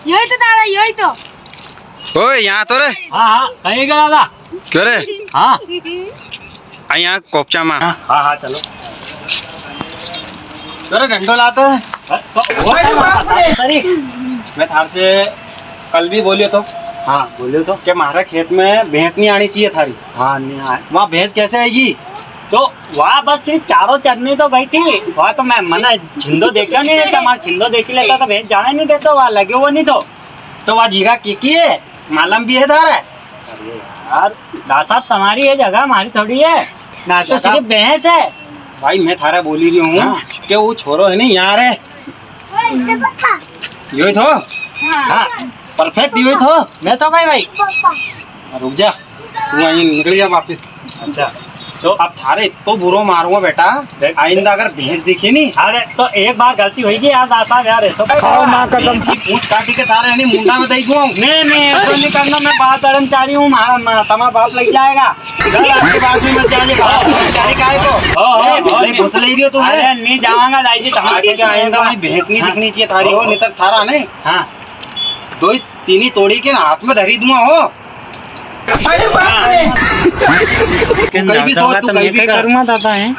यही तो दादा, यही तो। ओए यहाँ तो रे। हाँ हाँ कहीं गया दादा? क्यों रे? हाँ यहाँ कोपचा में। हाँ हाँ चलो। अरे डंडो लाते हैं। मैं थार से कल भी बोलियो तो। हाँ बोलियो तो। कि हमारे खेत में भैंस नहीं आनी चाहिए थारी। हाँ नहीं आए। वहाँ भैंस कैसे आएगी? तो वहाँ बस सिर्फ चारों चरनी तो गई थी। वहाँ तो मैं मना छिंदो देखा नहीं रहता, हमारा छिंदो देख ही लेता तो भेज जाने नहीं देता, वहाँ लगे हुआ नहीं तो वहाँ जीगा की है, मालूम भी है थारा। यार दासा तुम्हारी ये जगह हमारी थोड़ी है ना, तो सिर्फ भैंस है। भाई मैं थारा बोली रही हूँ। हाँ। कि वो छोरो है नहीं यहाँ रे, यही तो हाँ परफेक्ट यही तो। मैं तो भाई रुक जा, तू वहीं निकल जा वापिस। अच्छा तो अब थारे तो बुरो मारूंगा बेटा, आइंदा अगर भैंस दिखी नहीं। अरे तो एक बार गलती होगी यार दासा यार, ऐसा खाओ माँ कसम की पूंछ काटी के थारे है नहीं मुंडा में दई दूँ। नहीं ऐसा नहीं करना, मैं बात कर्मचारी हूँ, तुम्हारा बाप लग जाएगा। आपके पास में मत जाइए, कर्मचारी काहे को घुस ले रही हो तुम। अरे नहीं जाऊंगा दाई जी, आगे क्या आइंदा वही भैंस नहीं दिखनी चाहिए थारी हो, नहीं तो थारा नहीं हाँ दो ही तीन ही तोड़ी के हाथ में धरी दूंगा हो। कहीं भी सोच, तू कहीं भी कर। करूँगा दादा है